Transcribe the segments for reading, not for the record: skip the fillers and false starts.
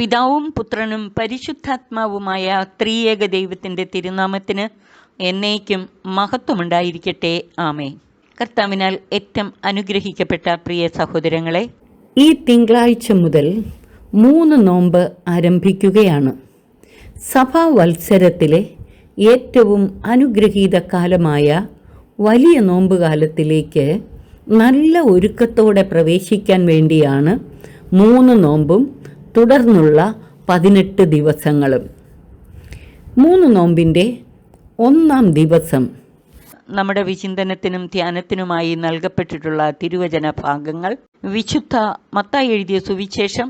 പിതാവും പുത്രനും പരിശുദ്ധാത്മാവുമായ ത്രിയേക ദൈവത്തിൻ്റെ തിരുനാമത്തിന് എന്നേക്കും മഹത്വമുണ്ടായിരിക്കട്ടെ. ആമേൻ. കർത്താവിനാൽ ഏറ്റവും അനുഗ്രഹിക്കപ്പെട്ട പ്രിയ സഹോദരങ്ങളെ, ഈ തിങ്കളാഴ്ച മുതൽ 3 നോമ്പ് ആരംഭിക്കുകയാണ്. സഭാവത്സരത്തിലെ ഏറ്റവും അനുഗ്രഹീത കാലമായ വലിയ നോമ്പുകാലത്തിലേക്ക് നല്ല ഒരുക്കത്തോടെ പ്രവേശിക്കാൻ വേണ്ടിയാണ് 3 നോമ്പും തുടർന്നുള്ള 18 ദിവസങ്ങളും. 3 നോമ്പിൻ്റെ 1-ാം ദിവസം നമ്മുടെ വിചിന്തനത്തിനും ധ്യാനത്തിനുമായി നൽകപ്പെട്ടിട്ടുള്ള തിരുവചന ഭാഗങ്ങൾ വിശുദ്ധ മത്തായി എഴുതിയ സുവിശേഷം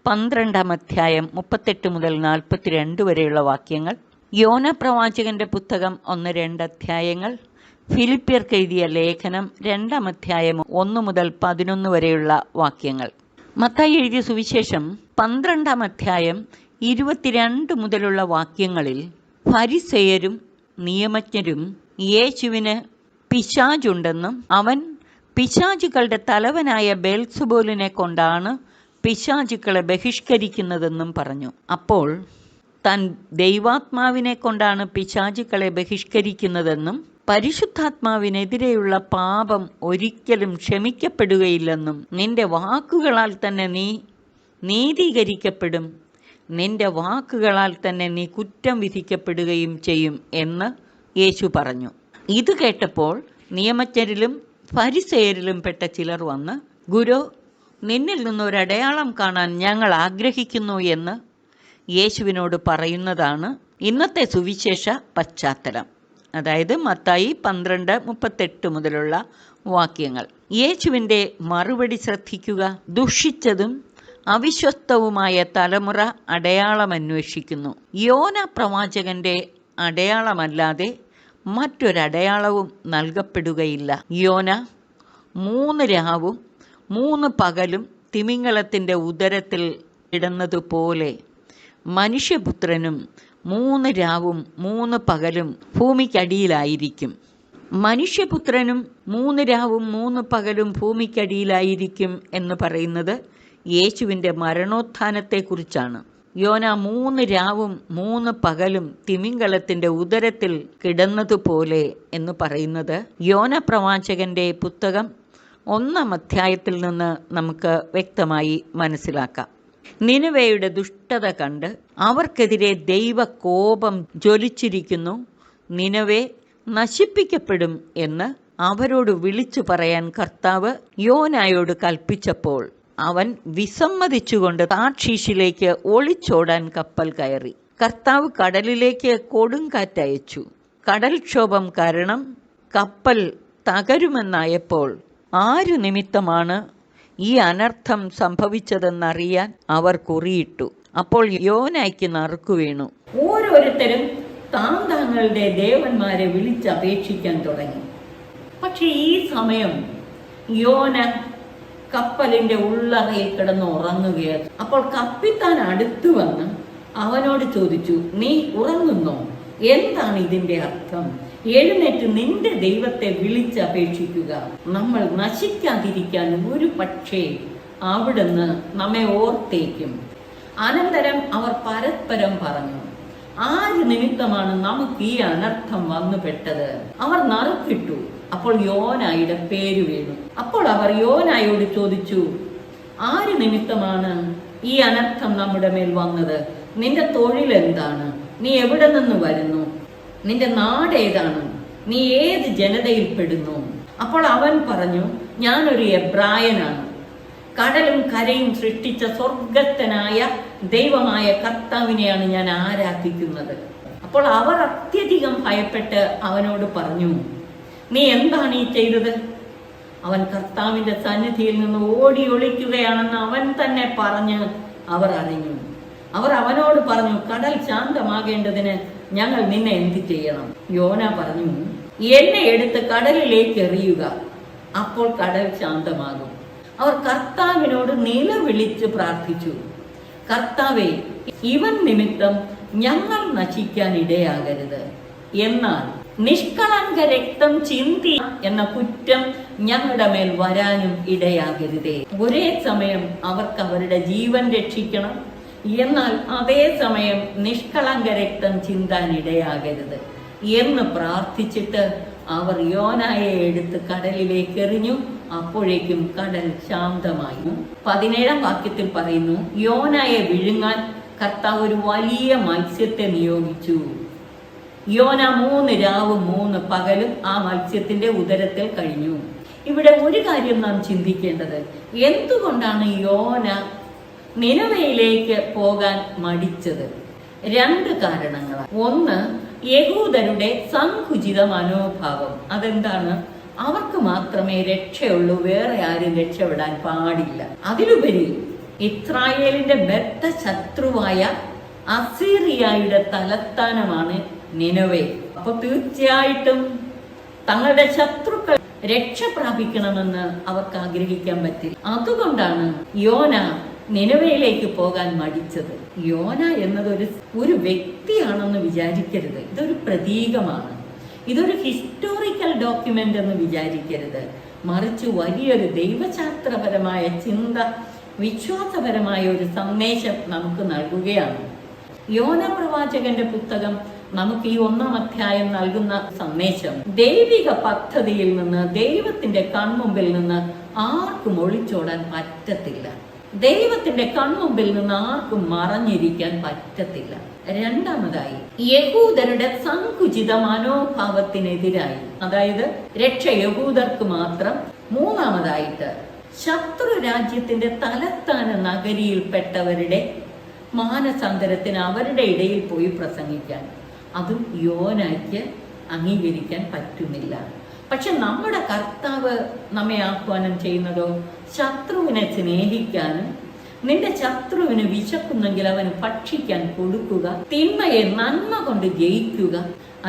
12-ാം അധ്യായം 38 മുതൽ 42 വരെയുള്ള വാക്യങ്ങൾ, യോന പ്രവാചകന്റെ പുസ്തകം 1-2 അധ്യായങ്ങൾ, ഫിലിപ്പിയർക്ക് എഴുതിയ ലേഖനം 2-ാം അധ്യായം 1 മുതൽ 11 വരെയുള്ള വാക്യങ്ങൾ. മത്തായി എഴുതിയ സുവിശേഷം 12-ാം അധ്യായം 22 മുതലുള്ള വാക്യങ്ങളിൽ ഫരിസേയരും നിയമജ്ഞരും യേശുവിന് പിശാചുണ്ടെന്നും അവൻ പിശാചുക്കളുടെ തലവനായ ബെൽസബൂലിനെ കൊണ്ടാണ് പിശാചുക്കളെ ബഹിഷ്കരിക്കുന്നതെന്നും പറഞ്ഞു. അപ്പോൾ താൻ ദൈവാത്മാവിനെ കൊണ്ടാണ് പിശാചുക്കളെ ബഹിഷ്കരിക്കുന്നതെന്നും പരിശുദ്ധാത്മാവിനെതിരെയുള്ള പാപം ഒരിക്കലും ക്ഷമിക്കപ്പെടുകയില്ലെന്നും നിന്റെ വാക്കുകളാൽ തന്നെ നീ നീതീകരിക്കപ്പെടും, നിന്റെ വാക്കുകളാൽ തന്നെ നീ കുറ്റം വിധിക്കപ്പെടുകയും ചെയ്യും എന്ന് യേശു പറഞ്ഞു. ഇത് കേട്ടപ്പോൾ നിയമജ്ഞരിലും ഫരിസേയരിലും പെട്ട ചിലർ വന്ന്, ഗുരു, നിന്നിൽ നിന്നൊരടയാളം കാണാൻ ഞങ്ങൾ ആഗ്രഹിക്കുന്നു എന്ന് യേശുവിനോട് പറയുന്നതാണ് ഇന്നത്തെ സുവിശേഷ പശ്ചാത്തലം. അതായത് മത്തായി 12:38 മുതലുള്ള വാക്യങ്ങൾ. യേശുവിൻ്റെ മറുപടി ശ്രദ്ധിക്കുക. ദുഷിച്ചതും അവിശ്വസ്തവുമായ തലമുറ അടയാളം അന്വേഷിക്കുന്നു. യോന പ്രവാചകന്റെ അടയാളമല്ലാതെ മറ്റൊരടയാളവും നൽകപ്പെടുകയില്ല. യോന 3 രാവും 3 പകലും തിമിംഗലത്തിൻ്റെ ഉദരത്തിൽ കിടന്നതുപോലെ മനുഷ്യപുത്രനും 3 രാവും 3 പകലും ഭൂമിക്കടിയിലായിരിക്കും. മനുഷ്യപുത്രനും 3 രാവും 3 പകലും ഭൂമിക്കടിയിലായിരിക്കും എന്ന് പറയുന്നത് യേശുവിൻ്റെ മരണോത്ഥാനത്തെക്കുറിച്ചാണ്. യോന 3 രാവും 3 പകലും തിമിംഗലത്തിൻ്റെ ഉദരത്തിൽ കിടന്നതുപോലെ എന്ന് പറയുന്നത് യോന പ്രവാചകന്റെ പുസ്തകം 1-ാം അധ്യായത്തിൽ നിന്ന് നമുക്ക് വ്യക്തമായി മനസ്സിലാക്കാം. നിനവയുടെ ദുഷ്ടത കണ്ട് അവർക്കെതിരെ ദൈവകോപം ജ്വലിച്ചിരിക്കുന്നു, നിനവെ നശിപ്പിക്കപ്പെടും എന്ന് അവരോട് വിളിച്ചു പറയാൻ കർത്താവ് യോനായോട് കൽപ്പിച്ചപ്പോൾ അവൻ വിസമ്മതിച്ചുകൊണ്ട് താർഷീഷിലേക്ക് ഒളിച്ചോടാൻ കപ്പൽ കയറി. കർത്താവ് കടലിലേക്ക് കൊടുങ്കാറ്റയച്ചു. കടൽക്ഷോഭം കാരണം കപ്പൽ തകരുമെന്നായപ്പോൾ ആരു നിമിത്തമാണ് ഈ അനർത്ഥം സംഭവിച്ചതെന്നറിയാൻ അവർ കുറിയിട്ടു. അപ്പോൾ യോനായ്ക്ക് നറുക്കു വീണു. ഓരോരുത്തരും താങ്ങളുടെ ദേവന്മാരെ വിളിച്ചപേക്ഷിക്കാൻ തുടങ്ങി. പക്ഷെ ഈ സമയം യോന കപ്പലിന്റെ ഉള്ളറയിൽ കിടന്ന് ഉറങ്ങുകയാണ്. അപ്പോൾ കപ്പിത്താൻ അടുത്തു വന്ന് അവനോട് ചോദിച്ചു, നീ ഉറങ്ങുന്നോ? എന്താണ് ഇതിന്റെ അർത്ഥം? എഴുന്നേറ്റ് നിന്റെ ദൈവത്തെ വിളിച്ചപേക്ഷിക്കുക, നമ്മൾ നശിക്കാതിരിക്കാൻ ഒരു പക്ഷേ അവിടുന്ന് നമ്മെ ഓർത്തേക്കും. അനന്തരം അവർ പരസ്പരം പറഞ്ഞു, ആര് നിമിത്തമാണ് നമുക്ക് ഈ അനർത്ഥം വന്നുപെട്ടത്? അവർ നറുക്കിട്ടു. അപ്പോൾ യോനായുടെ പേര് വീണു. അപ്പോൾ അവർ യോനായോട് ചോദിച്ചു, ആര് നിമിത്തമാണ് ഈ അനർത്ഥം നമ്മുടെ മേൽ വന്നത്? നിന്റെ തൊഴിൽ എന്താണ്? നീ എവിടെ നിന്ന് വരുന്നു? നിന്റെ നാട് ഏതാണ്? നീ ഏത് ജനതയിൽപ്പെടുന്നു? അപ്പോൾ അവൻ പറഞ്ഞു, ഞാനൊരു എബ്രായനാണ്. കടലും കരയും സൃഷ്ടിച്ച സ്വർഗസ്ഥനായ ദൈവമായ കർത്താവിനെയാണ് ഞാൻ ആരാധിക്കുന്നത്. അപ്പോൾ അവർ അത്യധികം ഭയപ്പെട്ട് അവനോട് പറഞ്ഞു, നീ എന്താണ് ഈ ചെയ്തത്? അവൻ കർത്താവിന്റെ സന്നിധിയിൽ നിന്ന് ഓടി ഒളിക്കുകയാണെന്ന് അവൻ തന്നെ പറഞ്ഞ് അവർ അറിഞ്ഞു. അവർ അവനോട് പറഞ്ഞു, കടൽ ശാന്തമാകേണ്ടതിന് ഞങ്ങൾ നിന്നെ എന്ത് ചെയ്യണം? യോന പറഞ്ഞു, എന്നെ എടുത്ത് കടലിലേക്ക് എറിയുക, അപ്പോൾ കടൽ ശാന്തമാകും. അവർ കർത്താവിനോട് നിലവിളിച്ച് പ്രാർത്ഥിച്ചു, കർത്താവേ, ഇവൻ നിമിത്തം ഞങ്ങൾ നശിക്കാൻ ഇടയാകരുത്, എന്നാൽ നിഷ്കളങ്ക രക്തം ചിന്തി എന്ന കുറ്റം ഞങ്ങളുടെ മേൽ വരാനും ഇടയാകരുതേ. ഒരേ സമയം അവർക്ക് അവരുടെ ജീവൻ രക്ഷിക്കണം, എന്നാൽ അതേസമയം നിഷ്കളങ്ക രക്തം ചിന്താനിടയാകരുത് എന്ന് പ്രാർത്ഥിച്ചിട്ട് അവർ യോനായെ എടുത്ത് കടലിലേക്ക് എറിഞ്ഞു. അപ്പോഴേക്കും കടൽ ശാന്തമായി. 17-ാം വാക്യത്തിൽ പറയുന്നു, യോനായെ വിഴുങ്ങാൻ കർത്താവ് ഒരു വലിയ മത്സ്യത്തെ നിയോഗിച്ചു. യോന 3 രാവും 3 പകലും ആ മത്സ്യത്തിന്റെ ഉദരത്തിൽ കഴിഞ്ഞു. ഇവിടെ ഒരു കാര്യം നാം ചിന്തിക്കേണ്ടത്, എന്തുകൊണ്ടാണ് യോന നിനവയിലേക്ക് പോകാൻ മടിച്ചത്? 2 കാരണങ്ങളാണ്. ഒന്ന്, യഹൂദരുടെ സങ്കുചിത മനോഭാവം. അതെന്താണ്? അവർക്ക് മാത്രമേ രക്ഷയുള്ളൂ, വേറെ ആരും രക്ഷപ്പെടാൻ പാടില്ല. അതിലുപരി ഇസ്രായേലിന്റെ ബദ്ധ ശത്രുവായ അസീറിയയുടെ തലസ്ഥാനമാണ് നിനവേ. അപ്പൊ തീർച്ചയായിട്ടും തങ്ങളുടെ ശത്രുക്കൾ രക്ഷ പ്രാപിക്കണമെന്ന് അവർക്ക് ആഗ്രഹിക്കാൻ പറ്റില്ല. അതുകൊണ്ടാണ് യോന നിനവയിലേക്ക് പോകാൻ മടിച്ചത്. യോന എന്നത് ഒരു വ്യക്തിയാണെന്ന് വിചാരിക്കരുത്. ഇതൊരു പ്രതീകമാണ്. ഇതൊരു ഹിസ്റ്റോറിക്കൽ ഡോക്യുമെന്റ് എന്ന് വിചാരിക്കരുത്. മറിച്ച് വലിയൊരു ദൈവശാസ്ത്രപരമായ ചിന്ത, വിശ്വാസപരമായ ഒരു സന്ദേശം നമുക്ക് നൽകുകയാണ്. യോന പ്രവാചകന്റെ പുസ്തകം നമുക്ക് ഈ 1-ാം അധ്യായം നൽകുന്ന സന്ദേശം, ദൈവിക പദ്ധതിയിൽ നിന്ന്, ദൈവത്തിന്റെ കൺമുമ്പിൽ നിന്ന് ആർക്കും ഒളിച്ചോടാൻ പറ്റത്തില്ല. ദൈവത്തിന്റെ കൺമുമ്പിൽ നിന്ന് ആർക്കും മറഞ്ഞിരിക്കാൻ പറ്റത്തില്ല. രണ്ടാമതായി, യഹൂദരുടെ സങ്കുചിത മനോഭാവത്തിനെതിരായി, അതായത് രക്ഷ യഹൂദർക്ക് മാത്രം. മൂന്നാമതായിട്ട്, ശത്രു രാജ്യത്തിന്റെ തലസ്ഥാന നഗരിയിൽപ്പെട്ടവരുടെ മാനസാന്തരത്തിന് അവരുടെ ഇടയിൽ പോയി പ്രസംഗിക്കാൻ, അതും യോനായ്ക്ക് അംഗീകരിക്കാൻ പറ്റുന്നില്ല. പക്ഷെ നമ്മുടെ കർത്താവ് നമ്മെ ആഹ്വാനം ചെയ്യുന്നതോ ശത്രുവിനെ സ്നേഹിക്കാനും, നിന്റെ ശത്രുവിന് വിശക്കുന്നെങ്കിൽ അവന് ഭക്ഷിക്കാൻ കൊടുക്കുക, തിന്മയെ നന്മ കൊണ്ട് ജയിക്കുക,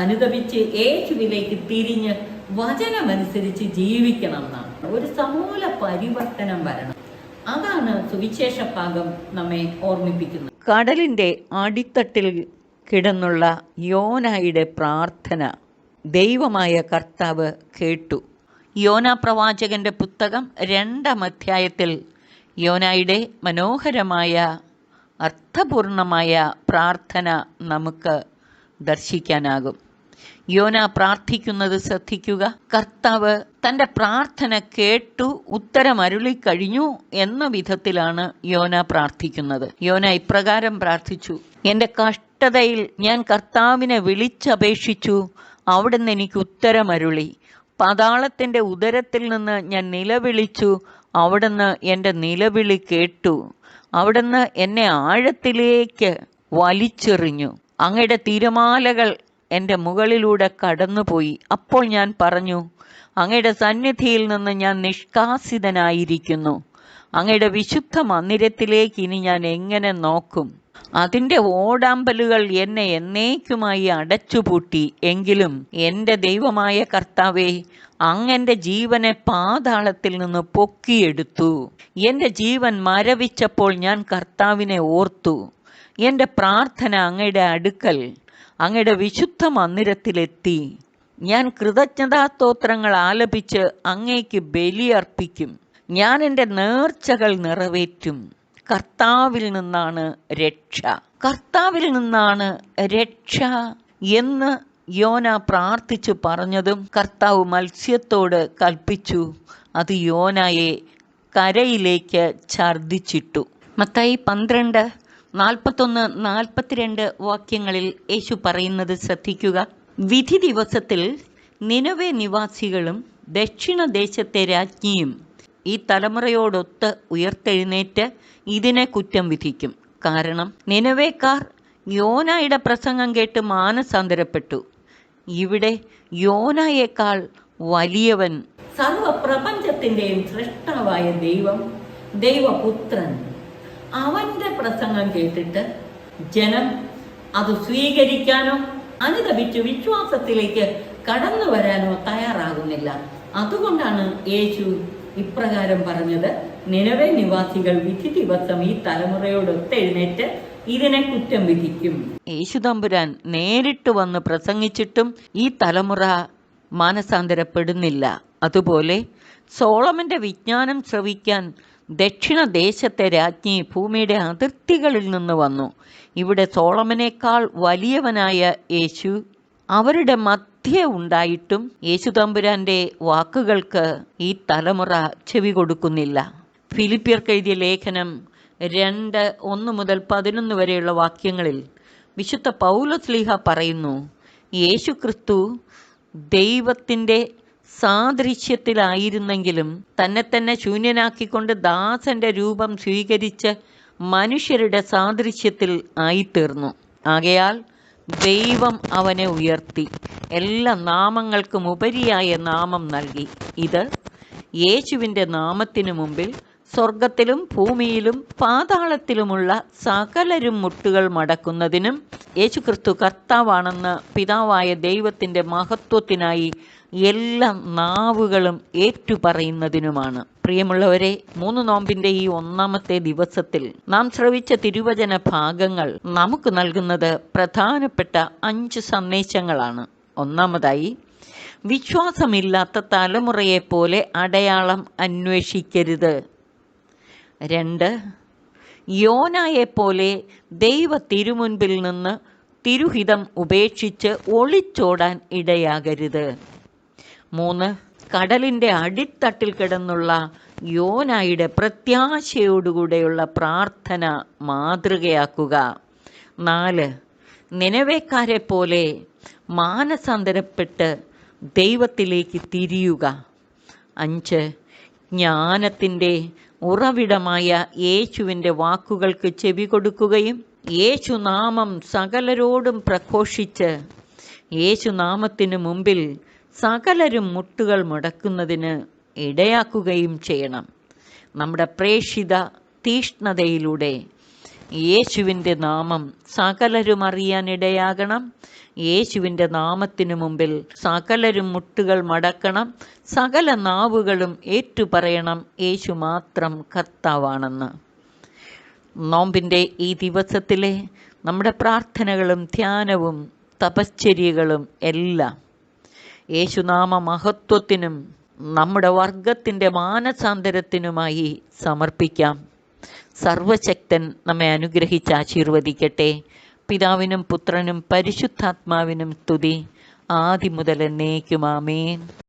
അനുതപിച്ച് യേശുവിലേക്ക് തിരിഞ്ഞ് വചനമനുസരിച്ച് ജീവിക്കണം എന്നാണ്. ഒരു സമൂല പരിവർത്തനം വരണം. അതാണ് സുവിശേഷ ഭാഗം നമ്മെ ഓർമ്മിപ്പിക്കുന്നത്. കടലിന്റെ അടിത്തട്ടിൽ കിടന്നുള്ള യോനായുടെ പ്രാർത്ഥന ദൈവമായ കർത്താവ് കേട്ടു. യോന പ്രവാചകന്റെ പുസ്തകം 2-ാം അധ്യായത്തിൽ യോനായുടെ മനോഹരമായ അർത്ഥപൂർണമായ പ്രാർത്ഥന നമുക്ക് ദർശിക്കാനാകും. യോന പ്രാർത്ഥിക്കുന്നത് ശ്രദ്ധിക്കുക. കർത്താവ് തൻ്റെ പ്രാർത്ഥന കേട്ടു, ഉത്തരമരുളിക്കഴിഞ്ഞു എന്ന വിധത്തിലാണ് യോന പ്രാർത്ഥിക്കുന്നത്. യോന ഇപ്രകാരം പ്രാർത്ഥിച്ചു: എൻ്റെ കഷ്ടതയിൽ ഞാൻ കർത്താവിനെ വിളിച്ചപേക്ഷിച്ചു, അവിടുന്ന് എനിക്ക് ഉത്തരമരുളി. പാതാളത്തിൻ്റെ ഉദരത്തിൽ നിന്ന് ഞാൻ നിലവിളിച്ചു, അവിടുന്ന് എൻ്റെ നിലവിളി കേട്ടു. അവിടുന്ന് എന്നെ ആഴത്തിലേക്ക് വലിച്ചെറിഞ്ഞു. അങ്ങയുടെ തിരമാലകൾ എൻ്റെ മുകളിലൂടെ കടന്നുപോയി. അപ്പോൾ ഞാൻ പറഞ്ഞു, അങ്ങയുടെ സന്നിധിയിൽ നിന്ന് ഞാൻ നിഷ്കാസിതനായിരിക്കുന്നു. അങ്ങയുടെ വിശുദ്ധ മന്ദിരത്തിലേക്ക് ഇനി ഞാൻ എങ്ങനെ നോക്കും? അതിൻ്റെ ഓടാമ്പലുകൾ എന്നെ എന്നേക്കുമായി അടച്ചുപൂട്ടി. എങ്കിലും എൻ്റെ ദൈവമായ കർത്താവേ, അങ്ങെൻ്റെ ജീവനെ പാതാളത്തിൽ നിന്ന് പൊക്കിയെടുത്തു. എൻ്റെ ജീവൻ മരവിച്ചപ്പോൾ ഞാൻ കർത്താവിനെ ഓർത്തു. എൻ്റെ പ്രാർത്ഥന അങ്ങയുടെ അടുക്കൽ, അങ്ങയുടെ വിശുദ്ധ മന്ദിരത്തിലെത്തി. ഞാൻ കൃതജ്ഞതാസ്തോത്രങ്ങൾ ആലപിച്ച് അങ്ങേക്ക് ബലിയർപ്പിക്കും. ഞാൻ എൻ്റെ നേർച്ചകൾ നിറവേറ്റും. കർത്താവിൽ നിന്നാണ് രക്ഷ, കർത്താവിൽ നിന്നാണ് രക്ഷ എന്ന് യോന പ്രാർത്ഥിച്ചു പറഞ്ഞതും കർത്താവ് മത്സ്യത്തോട് കൽപ്പിച്ചു. അത് യോനായെ കരയിലേക്ക് ഛർദ്ദിച്ചിട്ടു. മത്തായി 12:41-42 വാക്യങ്ങളിൽ യേശു പറയുന്നത് ശ്രദ്ധിക്കുക. വിധി ദിവസത്തിൽ നിനവേ നിവാസികളും ദക്ഷിണദേശത്തെ രാജ്ഞിയും ഈ തലമുറയോടൊത്ത് ഉയർത്തെഴുന്നേറ്റ് ഇതിനെ കുറ്റം വിധിക്കും. കാരണം നിനവേക്കാർ യോനായുടെ പ്രസംഗം കേട്ട് മാനസാന്തരപ്പെട്ടു. ഇവിടെ യോനായേക്കാൾ വലിയവൻ, സർവപ്രപഞ്ചത്തിന്റെയും സൃഷ്ടാവായ ദൈവം, ദൈവപുത്രൻ, അവന്റെ പ്രസംഗം കേട്ടിട്ട് ജനം അത് സ്വീകരിക്കാനോ അനുദപിച്ച് വിശ്വാസത്തിലേക്ക് കടന്നു വരാനോ തയ്യാറാകുന്നില്ല. അതുകൊണ്ടാണ് യേശു ഇപ്രകാരം പറഞ്ഞത്: നിനവേ നിവാസികൾ വിധി ദിവസം ഈ തലമുറയോടൊത്ത് എഴുന്നേറ്റ് ഇതിനെ കുറ്റം വിധിക്കും. യേശു തമ്പുരാൻ നേരിട്ട് വന്ന് പ്രസംഗിച്ചിട്ടും ഈ തലമുറ മാനസാന്തരപ്പെടുന്നില്ല. അതുപോലെ സോളമന്റെ വിജ്ഞാനം ശ്രവിക്കാൻ ദക്ഷിണദേശത്തെ രാജ്ഞി ഭൂമിയുടെ അതിർത്തികളിൽ നിന്ന് വന്നു. ഇവിടെ സോളമനേക്കാൾ വലിയവനായ യേശു അവരുടെ മധ്യേ ഉണ്ടായിട്ടും യേശു തമ്പുരാന്റെ വാക്കുകൾക്ക് ഈ തലമുറ ചെവി കൊടുക്കുന്നില്ല. ഫിലിപ്പിയർക്ക് എഴുതിയ ലേഖനം 2:1-11 വരെയുള്ള വാക്യങ്ങളിൽ വിശുദ്ധ പൗലോസ്ലീഹ പറയുന്നു, യേശുക്രിസ്തു ദൈവത്തിൻ്റെ സാദൃശ്യത്തിലായിരുന്നെങ്കിലും തന്നെ തന്നെ ശൂന്യനാക്കിക്കൊണ്ട് ദാസന്റെ രൂപം സ്വീകരിച്ച് മനുഷ്യരുടെ സാദൃശ്യത്തിൽ ആയിത്തീർന്നു. ആകയാൽ ദൈവം അവനെ ഉയർത്തി എല്ലാ നാമങ്ങൾക്കും ഉപരിയായ നാമം നൽകി. ഇത് യേശുവിൻ്റെ നാമത്തിനു മുമ്പിൽ സ്വർഗത്തിലും ഭൂമിയിലും പാതാളത്തിലുമുള്ള സകലരും മുട്ടുകൾ മടക്കുന്നതിനും യേശുക്രിസ്തു കർത്താവാണെന്ന് പിതാവായ ദൈവത്തിൻ്റെ മഹത്വത്തിനായി എല്ലാ നാവുകളും ഏറ്റുപറയുന്നതിനുമാണ്. പ്രിയമുള്ളവരെ, 3 നോമ്പിൻ്റെ ഈ ഒന്നാമത്തെ ദിവസത്തിൽ നാം ശ്രവിച്ച തിരുവചന ഭാഗങ്ങൾ നമുക്ക് നൽകുന്നത് പ്രധാനപ്പെട്ട 5 സന്ദേശങ്ങളാണ്. ഒന്നാമതായി, വിശ്വാസമില്ലാത്ത തലമുറയെപ്പോലെ അടയാളം അന്വേഷിക്കരുത്. 2, യോനായെപ്പോലെ ദൈവ തിരുമുൻപിൽ നിന്ന് തിരുഹിതം ഉപേക്ഷിച്ച് ഒളിച്ചോടാൻ ഇടയാകരുത്. 3, കടലിൻ്റെ അടിത്തട്ടിൽ കിടന്നുള്ള യോനായുടെ പ്രത്യാശയോടുകൂടെയുള്ള പ്രാർത്ഥന മാതൃകയാക്കുക. 4, നിനവേക്കാരെ പോലെ മാനസാന്തരപ്പെട്ട് ദൈവത്തിലേക്ക് തിരിയുക. 5, ജ്ഞാനത്തിൻ്റെ ഉറവിടമായ യേശുവിൻ്റെ വാക്കുകൾക്ക് ചെവി കൊടുക്കുകയും യേശുനാമം സകലരോടും പ്രഘോഷിച്ച് യേശുനാമത്തിനു മുമ്പിൽ സകലരും മുട്ടുകൾ മുടക്കുന്നതിന് ഇടയാക്കുകയും ചെയ്യണം. നമ്മുടെ പ്രേക്ഷിത തീഷ്ണതയിലൂടെ യേശുവിൻ്റെ നാമം സകലരും അറിയാനിടയാകണം. യേശുവിൻ്റെ നാമത്തിനു മുമ്പിൽ സകലരും മുട്ടുകൾ മടക്കണം. സകല നാവുകളും ഏറ്റുപറയണം യേശു മാത്രം കർത്താവാണെന്ന്. നോമ്പിൻ്റെ ഈ ദിവസത്തിലെ നമ്മുടെ പ്രാർത്ഥനകളും ധ്യാനവും തപശ്ചര്യകളും എല്ലാം യേശുനാമ മഹത്വത്തിനും നമ്മുടെ വർഗത്തിൻ്റെ മാനസാന്തരത്തിനുമായി സമർപ്പിക്കാം. സർവശക്തൻ നമ്മെ അനുഗ്രഹിച്ച് ആശീർവദിക്കട്ടെ. പിതാവിനും പുത്രനും പരിശുദ്ധാത്മാവിനും സ്തുതി, ആദിമുതൽ എന്നേക്കും. ആമേൻ.